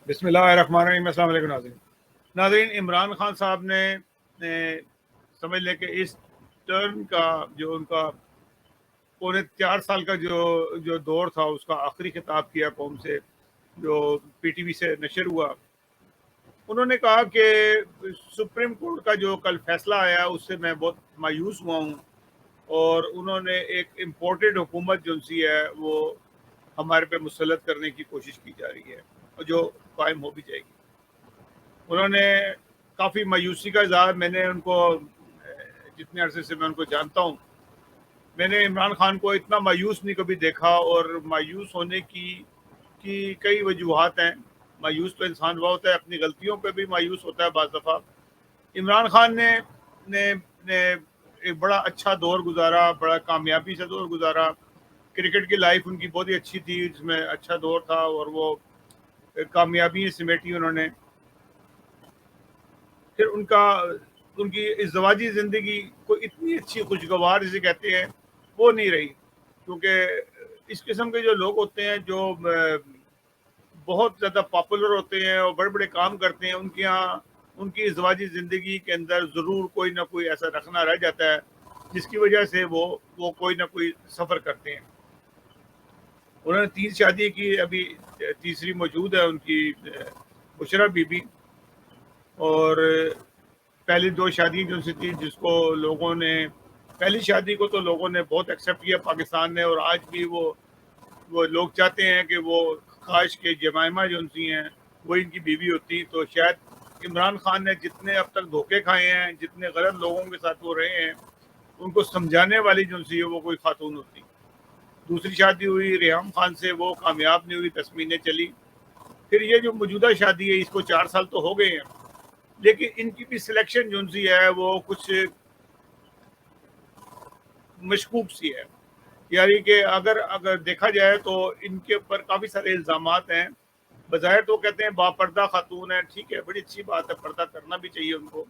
बिस्मिल्लाहिर्रहमानिर्रहीम। अस्सलाम वालेकुम नाज़रीन, इमरान खान साहब ने समझ लें कि इस टर्म का जो उनका पौने 4 साल का जो जो दौर था उसका आखिरी खिताब किया कौम से, जो पीटीवी से नशर हुआ। उन्होंने कहा कि सुप्रीम कोर्ट का जो कल फैसला आया उससे मैं बहुत मायूस हुआ हूँ, और उन्होंने एक इम्पोर्टेड हुकूमत जो सी है वो हमारे पे मुसल्लत करने की कोशिश की जा रही है, और जो कायम हो भी जाएगी। उन्होंने काफ़ी मायूसी का इज़हार, मैंने उनको जितने अरसे से मैं उनको जानता हूँ, मैंने इमरान खान को इतना मायूस नहीं कभी देखा। और मायूस होने की कई वजूहात हैं। मायूस तो इंसान हुआ होता है, अपनी गलतियों पे भी मायूस होता है बाज़ दफ़ा। इमरान खान ने एक बड़ा अच्छा दौर गुजारा, बड़ा कामयाबी से दौर गुजारा। क्रिकेट की लाइफ उनकी बहुत ही अच्छी थी, जिसमें अच्छा दौर था, और वो कामयाबी समेटी उन्होंने। फिर उनकी इज़्ज़वाजी ज़िंदगी कोई इतनी अच्छी खुशगवार जिसे कहते हैं वो नहीं रही, क्योंकि इस किस्म के जो लोग होते हैं जो बहुत ज़्यादा पॉपुलर होते हैं और बड़े बड़े काम करते हैं, उनके यहाँ उनकी इज़्ज़वाजी ज़िंदगी के अंदर ज़रूर कोई ना कोई ऐसा रखना रह जाता है जिसकी वजह से वो कोई ना कोई सफ़र करते हैं। उन्होंने 3 शादी की, अभी तीसरी मौजूद है उनकी, बुशरा बीबी। और पहली 2 शादी जो सी थी, जिसको लोगों ने, पहली शादी को तो लोगों ने बहुत एक्सेप्ट किया पाकिस्तान ने, और आज भी वो लोग चाहते हैं कि वो काश के जमाइमा जो सी हैं वो इनकी बीवी होती। तो शायद इमरान खान ने जितने अब तक धोखे खाए हैं, जितने गलत लोगों के साथ वो रहे हैं, उनको समझाने वाली जो सी है वो कोई खातून होती। दूसरी शादी हुई रेहम खान से, वो कामयाब नहीं हुई, 10 महीने चली। फिर ये जो मौजूदा शादी है इसको 4 साल तो हो गए हैं, लेकिन इनकी भी सिलेक्शन जो सी है वो कुछ मशकूक सी है। यानी कि अगर देखा जाए तो इनके ऊपर काफ़ी सारे इल्ज़ामात हैं। बज़ाहिर तो कहते हैं बापर्दा खातून है, ठीक है, बड़ी अच्छी बात है, पर्दा करना भी चाहिए उनको।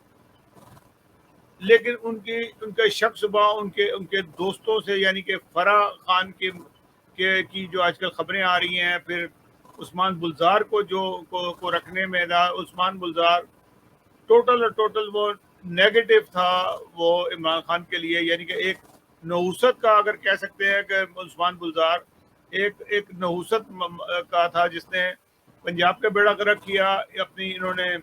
लेकिन उनका शक शुबा उनके उनके दोस्तों से, यानी कि फराह खान की जो आजकल खबरें आ रही हैं, फिर उस्मान बुलजार को रखने में उस्मान बुलजार टोटल वो नेगेटिव था वो इमरान खान के लिए। यानी कि एक नहुसत का अगर कह सकते हैं कि उस्मान बुलजार एक नहुसत का था, जिसने पंजाब का बेड़ा गर्क किया, अपनी इन्होंने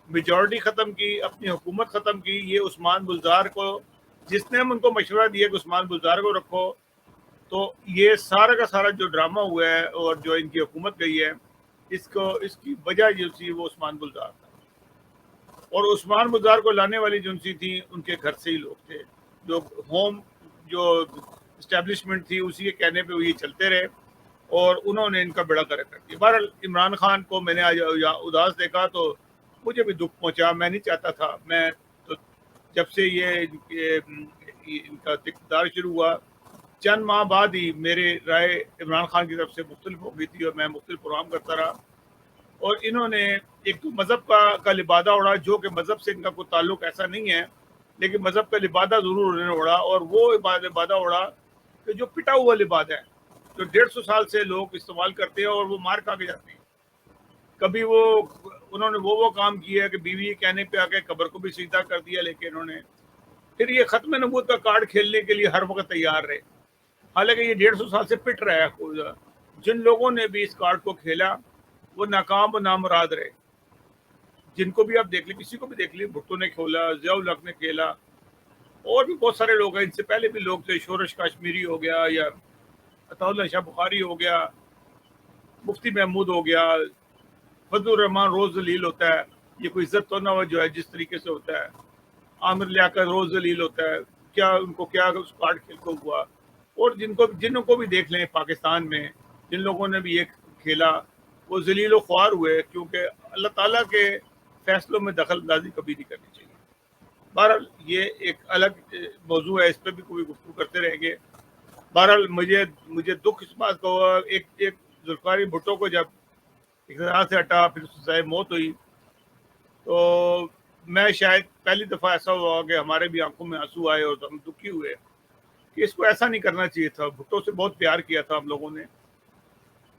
मेजॉरिटी ख़त्म की, अपनी हुकूमत ख़त्म की। ये उस्मान बुलजार को, जिसने हम उनको मशवरा दिया कि उस्मान बुलजार को रखो, तो ये सारा का सारा जो ड्रामा हुआ है और जो इनकी हुकूमत गई है, इसकी वजह जो थी वो उस्मान बुलजार था। और उस्मान बुलजार को लाने वाली जो सी थी उनके घर से ही लोग थे, जो होम जो इस्टेब्लिशमेंट थी उसी के कहने पे ये चलते रहे, और उन्होंने इनका बेड़ा गर्क कर दिया। बहरहाल इमरान खान को मैंने आज उदास देखा तो मुझे भी दुख पहुंचा। मैं नहीं चाहता था, मैं तो जब से ये इनका इक़्तिदार शुरू हुआ, चंद माह बाद ही मेरे राय इमरान खान की तरफ से मुख्तलिफ हो गई थी, और मैं मुख्तलिफ प्रोग्राम करता रहा। और इन्होंने एक तो मज़हब का लिबादा उड़ा, जो कि मज़हब से इनका कोई ताल्लुक ऐसा नहीं है, लेकिन मज़हब का लिबादा ज़रूर उन्होंने उड़ा। और वो लिबादा उड़ा कि जो पिटा हुआ लिबादा है, जो 150 साल से लोग इस्तेमाल करते हैं, और वो मार खा के जाते हैं। कभी उन्होंने वो काम किया कि बीवी के कहने पे आके कब्र को भी सीधा कर दिया, लेकिन इन्होंने फिर ये ख़त्म नबूवत का कार्ड खेलने के लिए हर वक्त तैयार रहे। हालांकि ये 150 साल से पिट रहा है। जिन लोगों ने भी इस कार्ड को खेला वो नाकाम व नामुराद रहे। जिनको भी आप देख लें, किसी को भी देख लें, भुट्टो ने खेला, ज़ियाउल हक ने खेला, और भी बहुत सारे लोग हैं, इनसे पहले भी लोग थे, शोरश काश्मीरी हो गया, या अताउल्लाह शाह बुखारी हो गया, मुफ्ती महमूद हो गया, फजलुर रहमान रोज़ जलील होता है, ये कोई इज्जत तो ना हो जो है जिस तरीके से होता है। आमिर लियाकत रोज़ जलील होता है, क्या उनको क्या उस कार्ड खेल को हुआ। और जिनको भी देख लें पाकिस्तान में, जिन लोगों ने भी ये खेला वो जलील व ख्वार हुए, क्योंकि अल्लाह ताला के फैसलों में दखल अंदाजी कभी नहीं करनी चाहिए। बहरहाल ये एक अलग मौजू है, इस पर भी कोई गुफ्तगू करते रहेंगे। बहरहाल मुझे दुख इस बात का हुआ, एक जुल्फ़िकार भुट्टो को जब इक़्तिदार से हटा, फिर उसकी सज़ाए मौत हुई, तो मैं शायद पहली दफ़ा ऐसा हुआ कि हमारे भी आंखों में आंसू आए और हम दुखी हुए कि इसको ऐसा नहीं करना चाहिए था। भुट्टो से बहुत प्यार किया था हम लोगों ने,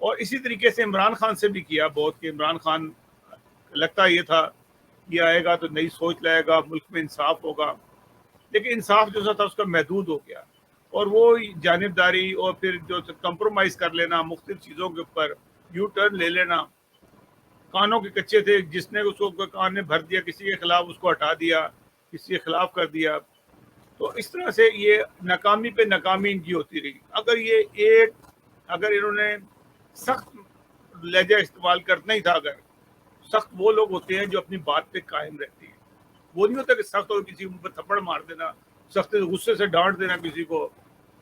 और इसी तरीके से इमरान खान से भी किया बहुत, कि इमरान खान لگتا یہ تھا یہ آئے گا تو نئی سوچ لائے گا, ملک میں انصاف ہوگا, لیکن انصاف جو تھا اس کا محدود ہو گیا, اور وہ جانبداری اور پھر جو کمپرومائز کر لینا مختلف چیزوں کے اوپر, یو ٹرن لے لینا. کانوں کے کچے تھے, جس نے اس کو کان نے بھر دیا کسی کے خلاف اس کو ہٹا دیا, کسی کے خلاف کر دیا. تو اس طرح سے یہ ناکامی پہ ناکامی ان کی ہوتی رہی. اگر انہوں نے سخت لہجہ استعمال کرنا ہی تھا, اگر سخت وہ لوگ ہوتے ہیں جو اپنی بات پہ قائم رہتے ہیں. وہ نہیں ہوتا کہ سخت ہو کسی پر تھپڑ مار دینا, سخت غصے سے ڈانٹ دینا کسی کو,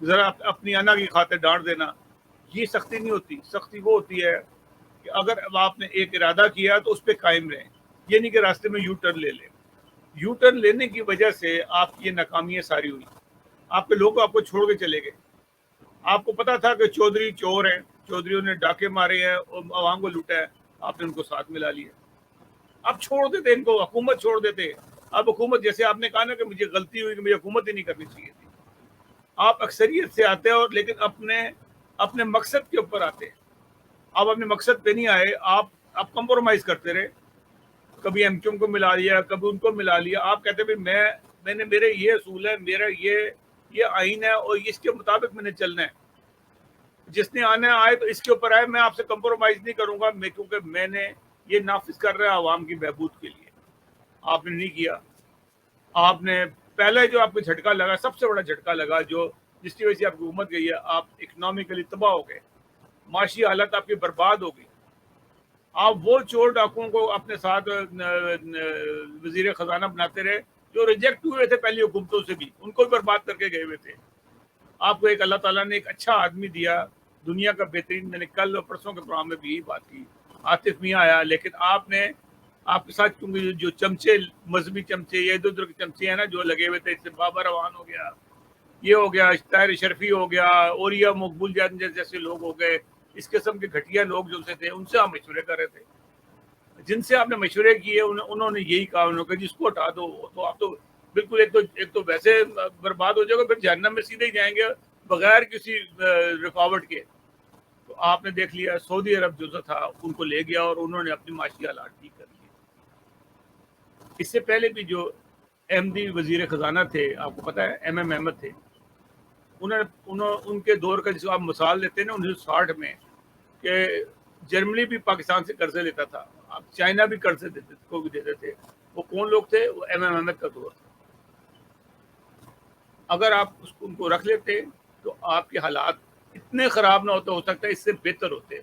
ذرا اپنی انا کی خاطر ڈانٹ دینا. یہ سختی نہیں ہوتی. سختی وہ ہوتی ہے کہ اگر آپ نے ایک ارادہ کیا تو اس پہ قائم رہیں. یہ نہیں کہ راستے میں یو ٹرن لے لیں. یو ٹرن لینے کی وجہ سے آپ کی یہ ناکامیاں ساری ہوئی. آپ کے لوگ آپ کو چھوڑ کے چلے گئے. آپ کو پتا تھا کہ چودھری چور ہیں, چودھریوں نے ڈاکے مارے ہیں اور عوام کو لوٹا ہے, آپ نے ان کو ساتھ ملا لیا. آپ چھوڑ دیتے ان کو, حکومت چھوڑ دیتے. اب حکومت, جیسے آپ نے کہا نا کہ مجھے غلطی ہوئی کہ مجھے حکومت ہی نہیں کرنی چاہیے تھی. آپ اکثریت سے آتے ہیں اور لیکن اپنے مقصد کے اوپر آتے ہیں. آپ اپنے مقصد پہ نہیں آئے, آپ کمپرومائز کرتے رہے. کبھی ایم کیو ایم کو ملا لیا, کبھی ان کو ملا لیا. آپ کہتے ہیں میں نے میرے یہ اصول ہے, میرا یہ آئین ہے اور اس کے مطابق میں نے چلنا ہے. جس نے آنا آئے تو اس کے اوپر آئے, میں آپ سے کمپرومائز نہیں کروں گا, کیونکہ میں نے یہ نافذ کر رہا ہے عوام کی بہبود کے لیے. آپ نے نہیں کیا. آپ نے پہلے جو آپ کو جھٹکا لگا, سب سے بڑا جھٹکا لگا جو جس کی وجہ سے آپ کی حکومت گئی ہے, آپ اکنامکلی تباہ ہو گئے, معاشی حالت آپ کی برباد ہو گئی. آپ وہ چور ڈاکوؤں کو اپنے ساتھ وزیر خزانہ بناتے رہے جو ریجیکٹ ہوئے تھے پہلی حکومتوں سے بھی, ان کو بھی برباد کر کے گئے ہوئے تھے. آپ کو ایک اللہ تعالیٰ نے ایک اچھا آدمی دیا, دنیا کا بہترین. میں نے کل اور پرسوں کے پروگرام میں بھی یہی بات کی, عاطف میاں آیا, لیکن آپ کے ساتھ کیونکہ جو چمچے, مذہبی چمچے, یہ ادھر ادھر کے چمچے ہیں نا جو لگے ہوئے تھے, اس سے بابا روان ہو گیا, یہ ہو گیا, طاہر شرفی ہو گیا, اوریا مقبول جیسے لوگ ہو گئے. اس قسم کے گھٹیا لوگ جو تھے ان سے آپ مشورے کر رہے تھے. جن سے آپ نے مشورے کیے انہوں نے یہی کہا, انہوں نے جس کو ہٹا دو, تو آپ تو بالکل ایک تو ویسے برباد ہو جائے گا, پھر جہنم میں سیدھے ہی جائیں گے بغیر کسی رکاوٹ کے. تو آپ نے دیکھ لیا سعودی عرب جو تھا ان کو لے گیا اور انہوں نے اپنی معاشی حالات ٹھیک کر لیے. اس سے پہلے بھی جو احمدی وزیر خزانہ تھے, آپ کو پتا ہے ایم احمد تھے, ان کے دور کا جس کو آپ مثال دیتے ہیں نا 1960 میں, کہ جرمنی بھی پاکستان سے قرضے لیتا تھا, چائنا بھی قرضے دیتے تھے. وہ کون لوگ تھے؟ وہ ایم احمد کا دور تھا. اگر آپ ان کو رکھ لیتے تو آپ کے حالات اتنے خراب نہ ہوتے, ہو سکتا ہے اس سے بہتر ہوتے.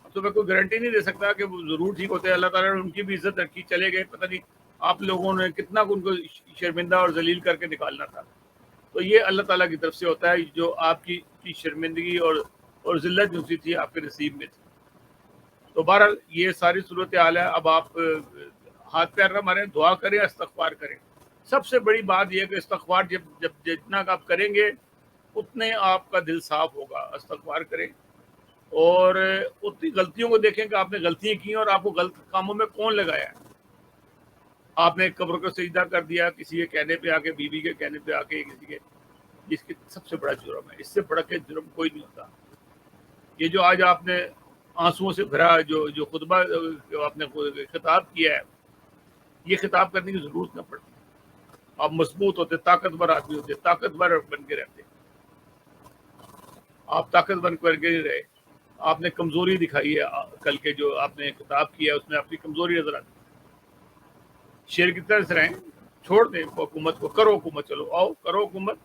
اب تو میں کوئی گارنٹی نہیں دے سکتا کہ وہ ضرور ٹھیک ہوتے. اللہ تعالیٰ نے ان کی بھی عزت رکھی, چلے گئے, پتہ نہیں آپ لوگوں نے کتنا ان کو شرمندہ اور ذلیل کر کے نکالنا تھا. تو یہ اللہ تعالیٰ کی طرف سے ہوتا ہے, جو آپ کی شرمندگی اور ذلت جو تھی آپ کے نصیب میں تھی. تو بہرحال یہ ساری صورت حال ہے. اب آپ ہاتھ پیر نہ ماریں, دعا کریں, استغفار کریں. سب سے بڑی بات یہ ہے کہ استغفار جب جتنا آپ کریں گے اتنے آپ کا دل صاف ہوگا. استغفار کریں اور اتنی غلطیوں کو دیکھیں کہ آپ نے غلطیاں کی اور آپ کو غلط کاموں میں کون لگایا ہے. آپ نے قبر کو سجدہ کر دیا کسی کے کہنے پہ آ کے, بیوی کے کہنے پہ آ کے, کسی کے, جس کی سب سے بڑا جرم ہے. اس سے بڑا کے جرم کوئی نہیں ہوتا. یہ جو آج آپ نے آنسوؤں سے بھرا جو خطبہ آپ نے خطاب کیا ہے, یہ خطاب کرنے کی ضرورت نہ پڑتی. آپ مضبوط ہوتے, طاقتور آدمی ہوتے, طاقتور بن کے رہتے. آپ طاقت بن کر کے نہیں رہے. آپ نے کمزوری دکھائی ہے. کل کے جو آپ نے خطاب کیا اس میں اپنی کمزوری نظر آتی. شیر کی طرح سے رہیں, چھوڑ دیں حکومت کو, کرو حکومت, چلو آؤ کرو حکومت.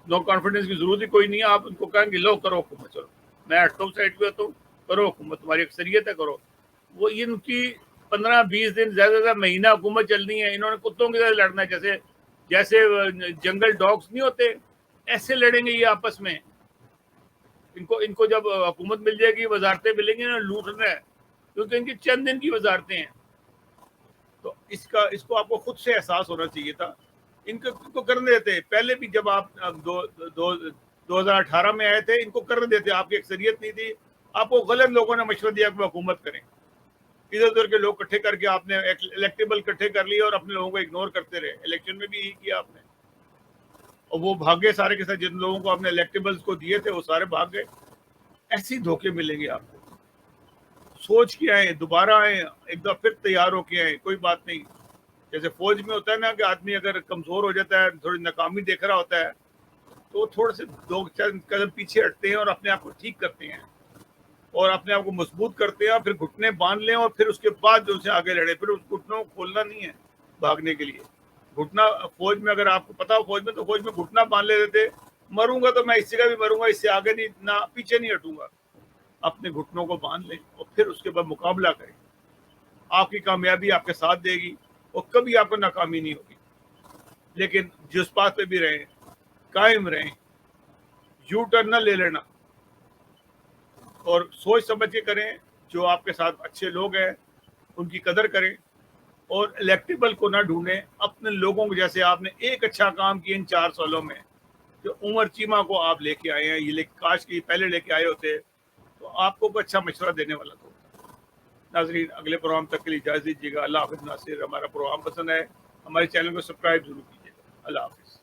نو کانفیڈنس کی ضرورت ہی کوئی نہیں ہے. آپ ان کو کہیں گے لو کرو حکومت, چلو میں ہٹتا ہوں سائڈ پہ ہوتا ہوں, کرو حکومت, تمہاری اکثریت ہے, کرو. وہ ان کی 15-20 دن زیادہ زیادہ مہینہ حکومت چلنی ہے. انہوں نے کتوں کی طرح لڑنا ہے, جیسے جنگل ڈاگس نہیں ہوتے, ایسے لڑیں گے یہ آپس میں. ان کو جب حکومت مل جائے گی, وزارتیں ملیں گی, لوٹنا ہے, کیونکہ ان کی چند دن کی وزارتیں ہیں. تو اس کو آپ کو خود سے احساس ہونا چاہیے تھا. ان کو کرنے دیتے. پہلے بھی جب آپ 2018 میں آئے تھے, ان کو کرنے دیتے. آپ کی اکثریت نہیں تھی, آپ کو غلط لوگوں نے مشورہ دیا کہ وہ حکومت کریں. ادھر ادھر کے لوگ اکٹھے کر کے آپ نے الیکٹیبل اکٹھے کر لیے اور اپنے لوگوں کو اگنور کرتے رہے. الیکشن میں بھی یہی کیا آپ نے, اور وہ بھاگے سارے کے ساتھ. جن لوگوں کو آپ نے الیکٹیبلز کو دیے تھے وہ سارے بھاگ گئے. ایسے دھوکے ملیں گے آپ کو. सोच के आए, दोबारा आए, एक दफा फिर तैयार होके आए, कोई बात नहीं। जैसे फौज में होता है ना कि आदमी अगर कमजोर हो जाता है, थोड़ी नाकामी देख रहा होता है, तो थोड़े से 2 कदम पीछे हटते हैं और अपने आप को ठीक करते हैं और अपने आप को मजबूत करते हैं, फिर घुटने बांध लें और फिर उसके बाद जो से आगे लड़े। फिर उस घुटनों को खोलना नहीं है भागने के लिए। घुटना फौज में, अगर आपको पता हो फौज में, तो फौज में घुटना बांध लेते थे, मरूंगा तो मैं इस जगह भी मरूंगा, इससे आगे नहीं, ना पीछे नहीं हटूंगा। अपने घुटनों को बांध लें और फिर उसके बाद मुकाबला करें। आपकी कामयाबी आपके साथ देगी और कभी आपको नाकामी नहीं होगी। लेकिन जिस बात पे भी रहें, कायम रहें, यू टर्न न ले लेना और सोच समझ के करें। जो आपके साथ अच्छे लोग हैं उनकी कदर करें और इलेक्टेबल को ना ढूंढें। अपने लोगों को, जैसे आपने एक अच्छा काम किया इन 4 सालों में, जो उमर चीमा को आप लेके आए हैं, ये काश की पहले लेके आए होते तो आपको कोई अच्छा मशवरा देने वाला तो। नाजरीन, अगले प्रोग्राम तक के लिए इजाज़त दीजिएगा। अल्लाह हाफ़िज़ नासिर। हमारा प्रोग्राम पसंद है, हमारे चैनल को सब्सक्राइब जरूर कीजिएगा। अल्लाह हाफ़िज़।